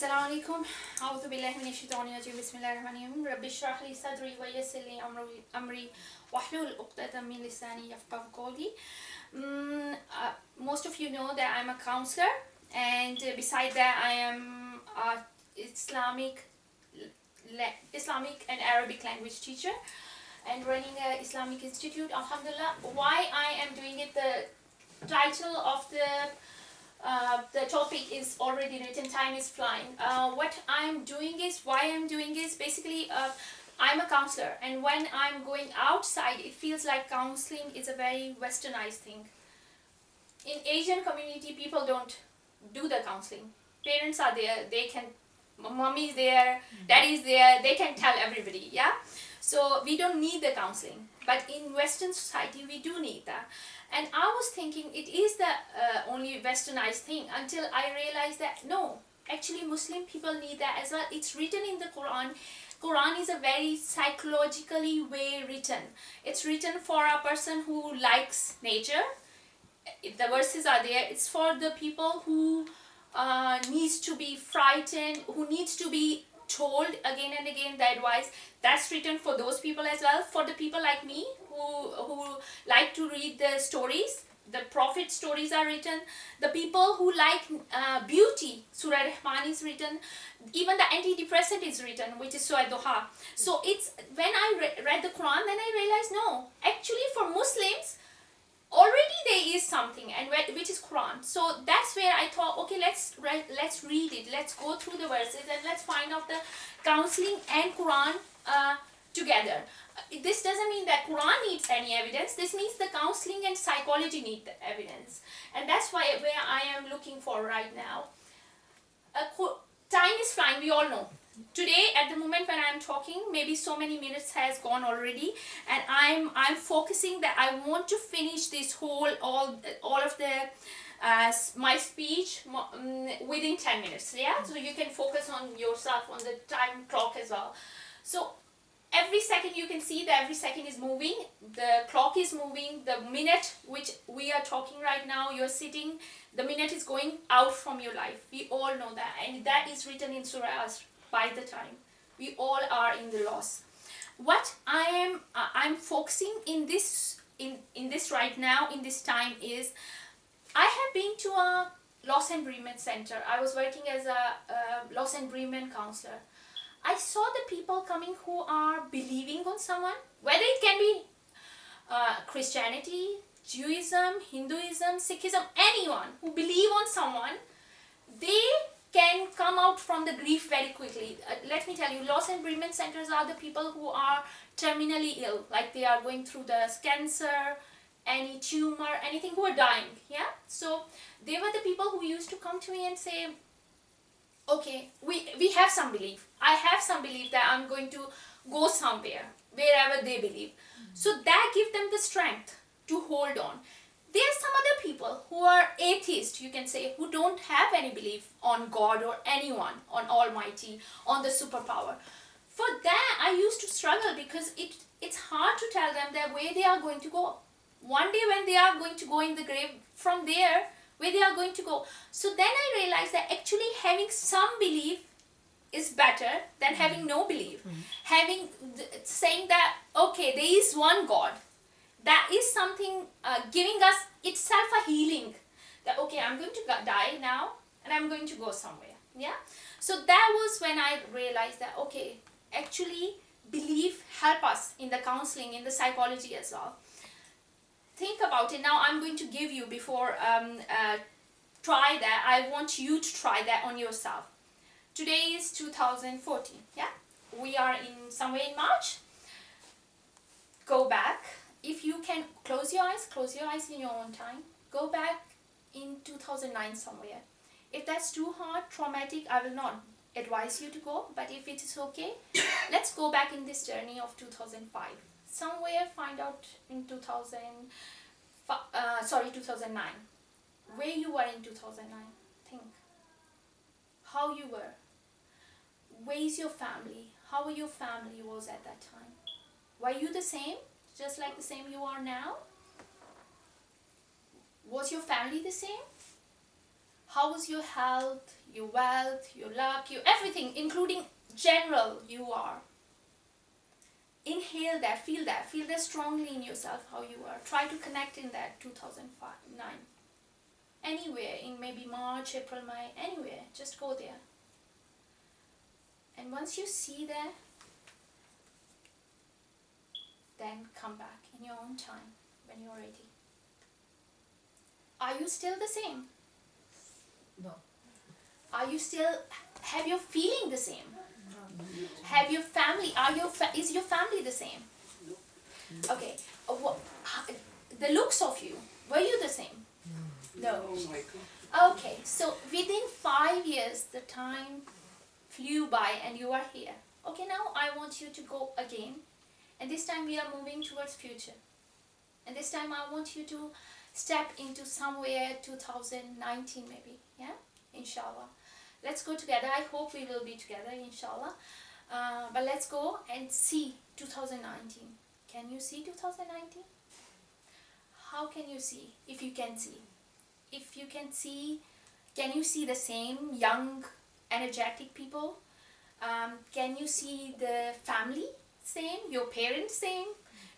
Assalamu alaikum. A'udhu billahi minash shaitani rajim. Bismillahir rahmanir rahim. Rabbi shrah li sadri wa yassir li amri wahlul 'uqdatam min lisani yafqahu qawli. Most of you know that I'm a counselor, and beside that I am a Islamic and Arabic language teacher and running an Islamic institute. Alhamdulillah. Why I am doing it, the title of the topic is already written. Time is flying. What I'm doing is, why I'm doing is basically I'm a counselor, and when I'm going outside, it feels like counseling is a very westernized thing. In Asian community, people don't do the counseling. Parents are there, they can, mommy's there, daddy's there, they can tell everybody, yeah? So we don't need the counseling. But in Western society, we do need that. And I was thinking it is the only westernized thing, until I realized that no, actually Muslim people need that as well. It's written in the Quran. Quran is a very psychologically way written. It's written for a person who likes nature. The verses are there. It's for the people who needs to be frightened, who needs to be told again and again the advice. That's written for those people as well. For the people like me who like to read the stories, the prophet stories are written. The people who like beauty, Surah Rahman is written. Even the antidepressant is written, which is Surah Duha. So it's when I read the Quran, then I realized no, actually for Muslims already there is something, and which is Quran. So that's where I thought, okay, let's read it, let's go through the verses, and let's find out the counseling and Quran together. This doesn't mean that Quran needs any evidence. This means the counseling and psychology need the evidence, and that's where I am looking for right now. Time is flying, we all know. Today, at the moment when I'm talking, maybe so many minutes has gone already, and I'm focusing that I want to finish this whole all of the my speech within 10 minutes. Yeah, so you can focus on yourself, on the time clock as well. So every second you can see that every second is moving, the clock is moving, the minute which we are talking right now, you're sitting, the minute is going out from your life. We all know that, and that is written in Surah Asr. By the time we all are in the loss. What I'm focusing in this right now in this time is, I have been to a loss and bereavement center. I was working as a loss and bereavement counselor. I saw the people coming who are believing on someone, whether it can be Christianity, Judaism, Hinduism, Sikhism, anyone who believe on someone, they can come out from the grief very quickly. Let me tell you, loss and bereavement centers are the people who are terminally ill, like they are going through the cancer, any tumor, anything, who are dying. Yeah, so they were the people who used to come to me and say, okay, we have some belief. I have some belief that I'm going to go somewhere, wherever they believe. So that gives them the strength to hold on. There are some other people who are atheists, you can say, who don't have any belief on God or anyone, on Almighty, on the superpower. For that, I used to struggle, because it's hard to tell them that where they are going to go. One day when they are going to go in the grave, from there, where they are going to go. So then I realized that actually having some belief is better than having no belief. Saying that, okay, there is one God. That is something giving us itself a healing. That, okay, I'm going to die now, and I'm going to go somewhere. Yeah. So that was when I realized that, okay, actually belief help us in the counseling, in the psychology as well. Think about it. Now I'm going to give you, before try that, I want you to try that on yourself. Today is 2014. Yeah. We are in somewhere in March. Go back. If you can, close your eyes in your own time. Go back in 2009 somewhere. If that's too hard, traumatic, I will not advise you to go. But if it is okay, let's go back in this journey of 2005. Somewhere, find out in 2009. Where you were in 2009. Think. How you were. Where is your family? How your family was at that time? Were you the same? Just like the same you are now? Was your family the same? How was your health, your wealth, your luck, your everything, including general you are. Inhale that, feel that strongly in yourself how you are. Try to connect in that 2009. Anywhere, in maybe March, April, May, anywhere, just go there. And once you see that, then come back in your own time when you're ready. Are you still the same? No. Are you still, have your feeling the same? No. Have your family, is your family the same? Okay, the looks of you, were you the same? No. Okay, so within 5 years, the time flew by and you are here. Okay, now I want you to go again. And this time we are moving towards future. And this time I want you to step into somewhere 2019 maybe, yeah? Inshallah. Let's go together. I hope we will be together, inshallah. But let's go and see 2019. Can you see 2019? How can you see, if you can see? If you can see, can you see the same young, energetic people? Can you see the family same, your parents same,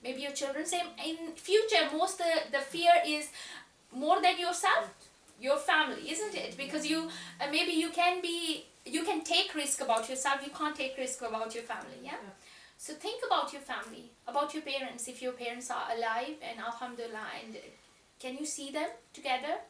maybe your children same? In future, most the fear is more than yourself, your family, isn't it? Because you maybe you can take risk about yourself, you can't take risk about your family, yeah? So think about your family, about your parents, if your parents are alive, and alhamdulillah, and can you see them together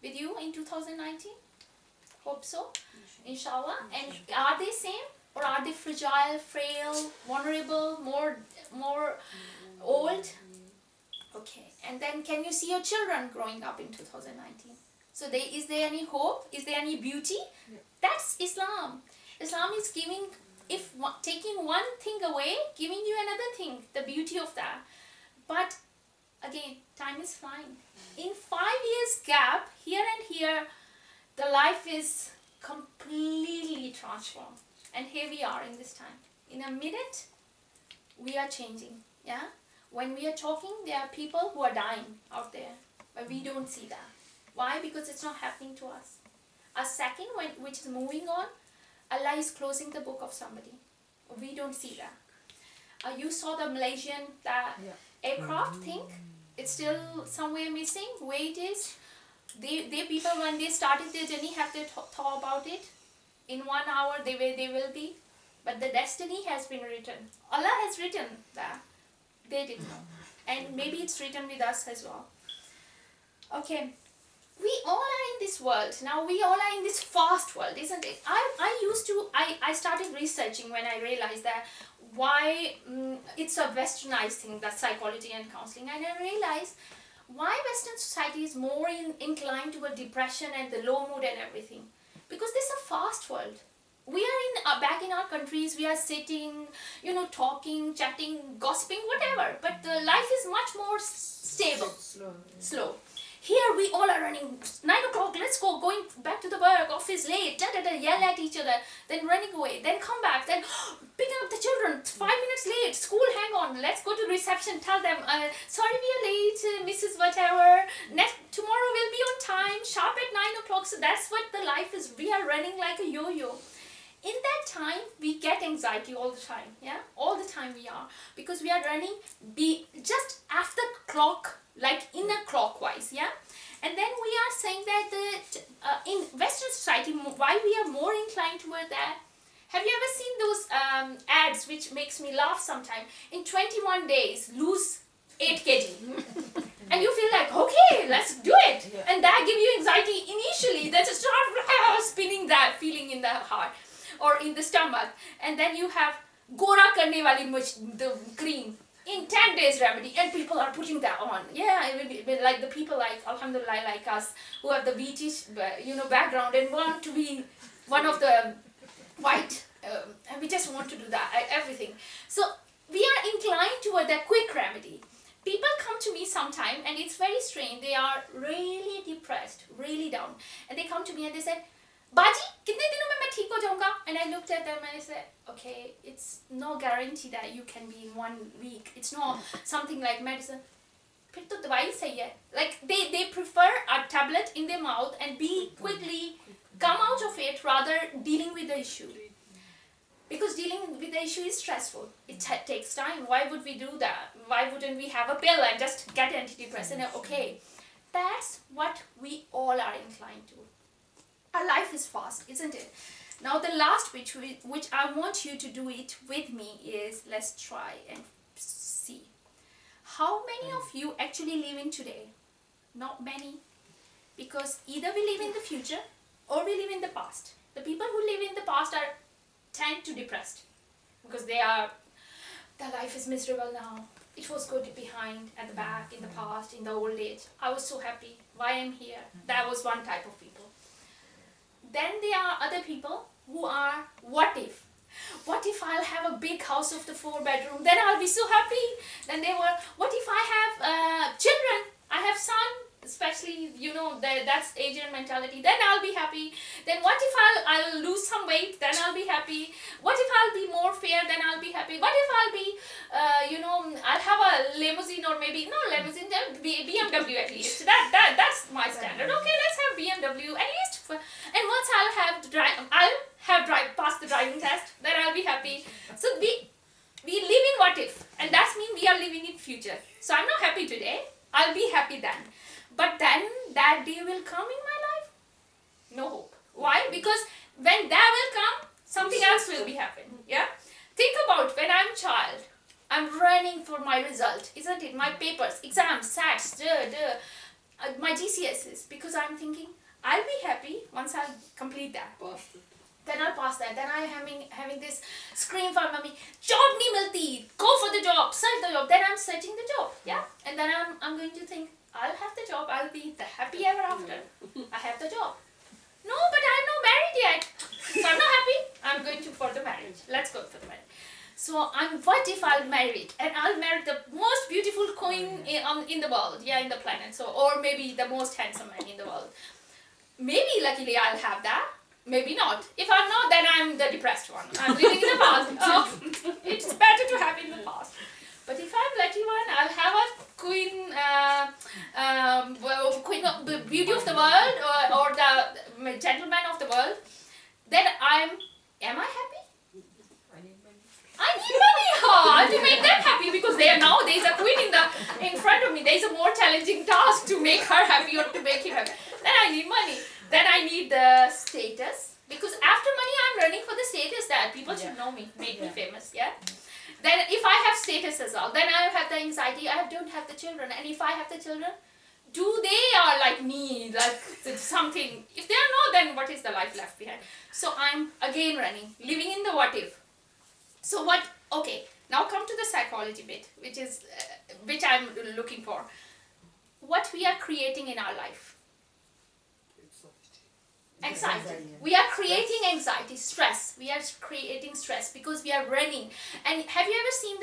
with you in 2019? Hope so, inshallah. And are they same, or are they fragile, frail, vulnerable, more old? Okay, and then can you see your children growing up in 2019? So is there any hope? Is there any beauty? Yeah. That's Islam. Islam is giving, taking one thing away, giving you another thing, the beauty of that. But again, time is flying. In 5 years gap, here and here, the life is completely transformed. And here we are in this time. In a minute, we are changing, yeah? When we are talking, there are people who are dying out there, but we don't see that. Why? Because it's not happening to us. A second, which is moving on, Allah is closing the book of somebody. We don't see that. You saw the Malaysian aircraft thing? It's still somewhere missing. Where it is? They people, when they started their journey, have they thought about it? In 1 hour, they will be. But the destiny has been written. Allah has written that. They didn't know. And maybe it's written with us as well. Okay. We all are in this world. Now we all are in this fast world, isn't it? I started researching when I realized that why it's a westernized thing, that psychology and counseling. And I realized why Western society is more inclined toward depression and the low mood and everything. Because this is a fast world. We are back in our countries, we are sitting, talking, chatting, gossiping, whatever. But the life is much more stable. Slow. Here we all are running, 9 o'clock, let's go, going back to the work, office late, yell at each other, then running away, then come back, then picking up the children, 5 minutes late, school, hang on, let's go to reception, tell them, sorry we are late, Mrs. Whatever, tomorrow we'll be on time, sharp at 9 o'clock. So that's what the life is. We are running like a yo-yo. In that time, we get anxiety all the time, yeah? All the time we are. Because we are running just after clock, like in a clockwise, yeah? And then we are saying that in Western society, why we are more inclined toward that? Have you ever seen those ads which makes me laugh sometimes? In 21 days, lose 8 kg. And you feel like, okay, let's do it. Yeah. And that gives you anxiety initially. Then just start spinning that feeling in the heart or in the stomach. And then you have Gora Karne Wali the cream. In 10 days remedy, and people are putting that on. Yeah, it will be like the people like, alhamdulillah, like us, who have the British, background and want to be one of the white, and we just want to do that, everything. So we are inclined toward that quick remedy. People come to me sometime, and it's very strange. They are really depressed, really down, and they come to me and they say, Baji, kitne dinon mein main theek ho jaunga? And I looked at them and I said, okay, it's no guarantee that you can be in 1 week. It's not something like medicine. Phir to dawai sahi hai. Like they prefer a tablet in their mouth and be quickly come out of it rather dealing with the issue. Because dealing with the issue is stressful. It takes time. Why would we do that? Why wouldn't we have a pill and just get antidepressant? Okay, that's what we all are inclined to. Our life is fast, isn't it? Now the last which I want you to do it with me is, let's try and see. How many of you actually live in today? Not many. Because either we live in the future or we live in the past. The people who live in the past tend to depressed because their life is miserable now. It was good behind, at the back, in the past, in the old age. I was so happy. Why I'm here? That was one type of people. Then there are other people who are, what if? What if I'll have a big house of the 4-bedroom? Then I'll be so happy. Then they were, what if I have children? I have son, especially, that's Asian mentality. Then I'll be happy. Then what if I'll lose some weight? Then I'll be happy. What if I'll be more fair? Then I'll be happy. What if I'll be, I'll have a limousine, or maybe, no limousine, BMW at least. That's my standard. Okay, let's have BMW at least. And once I'll have passed the driving test, then I'll be happy. So we live in what if, and that means we are living in future. So I'm not happy today. I'll be happy then. But then that day will come in my life? No hope. Why? Because when that will come, something else will be happening. Yeah? Think about when I'm a child. I'm running for my result, isn't it? My papers, exams, SATs, my GCSEs. Because I'm thinking, I'll be happy once I'll complete that. Then I'll pass that. Then I'm having this scream for mommy, job nahi milti, go for the job, search the job. Then I'm searching the job, yeah? And then I'm going to think, I'll have the job, I'll be the happy ever after. I have the job. No, but I'm not married yet. So I'm not happy. I'm going for the marriage. Let's go for the marriage. So what if I'll marry? And I'll marry the most beautiful queen in the world, in the planet. So, or maybe the most handsome man in the world. Maybe luckily I'll have that. Maybe not. If I'm not, then I'm the depressed one. I'm living in the past. It's better to have in the past. But if I'm lucky one, I'll have a queen, queen of the beauty of the world, or the gentleman of the world. Then am I happy? I need money to make them happy, because there's a queen in front of me. There's a more challenging task to make her happy or to make him happy. Then I need money. Then I need the status, because after money I'm running for the status that people should know me, make me famous, yeah? Then if I have status as well, then I have the anxiety, I don't have the children. And if I have the children, do they are like me, like something? If they are not, then what is the life left behind? So I'm again running, living in the what if. So okay, now come to the psychology bit, which I'm looking for. What we are creating in our life. Anxiety. We are creating anxiety, stress. We are creating stress because we are running. And have you ever seen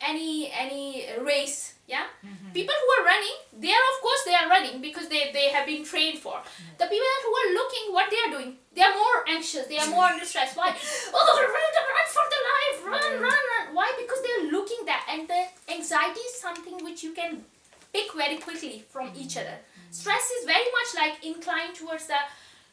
any race? Yeah. Mm-hmm. People who are running, they are running because they have been trained for. Mm-hmm. The people who are looking what they are doing, they are more anxious. They are more under stress. Why? Run for the life, run. Why? Because they are looking that, and the anxiety is something which you can pick very quickly from each other. Stress is very much like inclined towards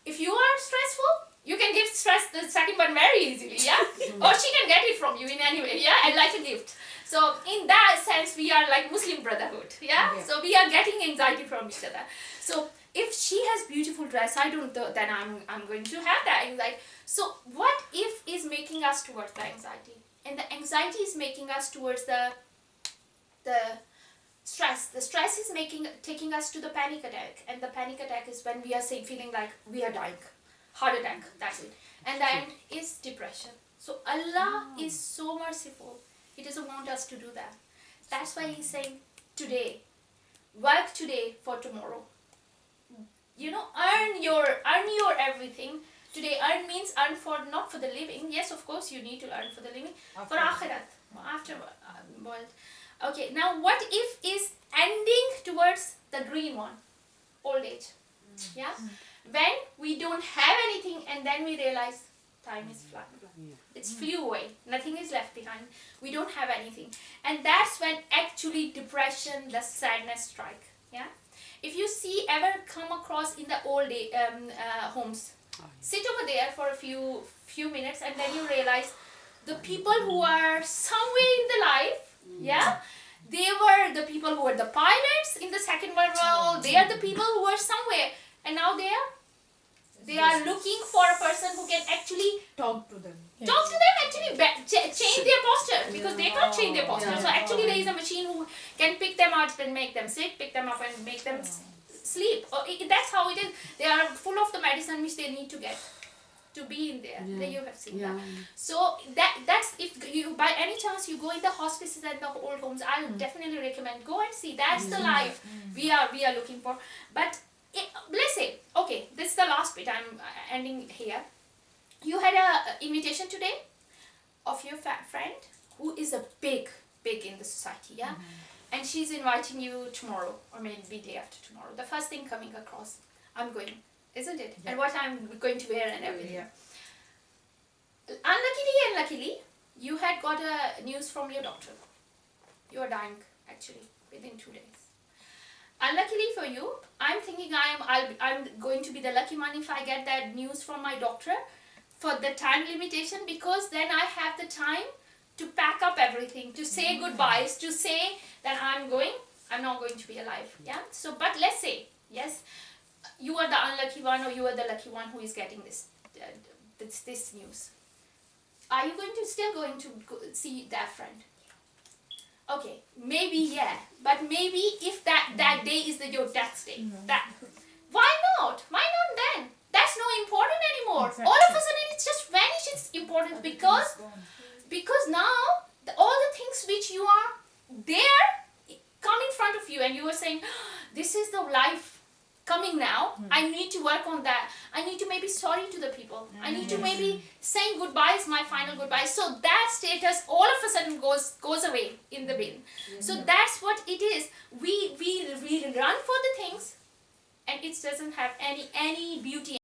if you are stressful, you can give stress the second one very easily, yeah? Or she can get it from you in any way, yeah? And like a gift. So in that sense, we are like Muslim brotherhood, yeah? So we are getting anxiety from each other. So if she has beautiful dress, then I'm going to have that anxiety. So what if is making us towards the anxiety? And the anxiety is making us towards the stress. The stress is taking us to the panic attack, and the panic attack is when we are feeling like we are dying, heart attack. That's it. And the end is depression. So Allah is so merciful. He doesn't want us to do that. That's why He's saying today, work today for tomorrow. Earn your everything. Today, earn means earn not for the living. Yes, of course you need to earn for the living. For akhirat, afterworld. Okay, now what if is ending towards the green one, old age, yeah? When we don't have anything and then we realize time is flying. It's flew away, nothing is left behind, we don't have anything. And that's when actually depression, the sadness strike, yeah? If you see ever come across in the old homes, sit over there for a few minutes, and then you realize the people who are somewhere in the life, yeah, they were the people who were the pilots in the Second World War. They are the people who were somewhere, and now they are looking for a person who can actually Talk to them. talk to them, actually change their posture, because they can't change their posture. So actually there is a machine who can pick them up and make them sit, pick them up and make them sleep. That's how it is. They are full of the medicine which they need to get to be in there. Then you have seen that. So that's, if you by any chance you go in the hospices and the old homes, I'll definitely recommend go and see. That's the life we are looking for. But let's say, okay, this is the last bit. I'm ending here. You had a invitation today of your friend who is a big in the society, yeah, and she's inviting you tomorrow or maybe day after tomorrow. The first thing coming across, I'm going, isn't it? And what I'm going to wear and everything. Unluckily and luckily, you had got a news from your doctor. You are dying actually within 2 days. Unluckily for you, I'm thinking I'm going to be the lucky one if I get that news from my doctor for the time limitation, because then I have the time to pack up everything, to say goodbyes, to say that I'm not going to be alive. Yeah. So, but let's say, yes, you are the unlucky one or you are the lucky one who is getting this news. Are you still going to see that friend? Okay, maybe yeah, but maybe if that day is your death day, why not? Why not then? That's not important anymore. Exactly. All of a sudden it's just vanished. It's important because now all the things which you are there come in front of you, and you are saying, this is the life coming now. I need to work on that. I need to maybe sorry to the people. I need to maybe saying goodbyes, my final goodbyes. So that status all of a sudden goes away in the bin. So that's what it is. We run for the things, and it doesn't have any beauty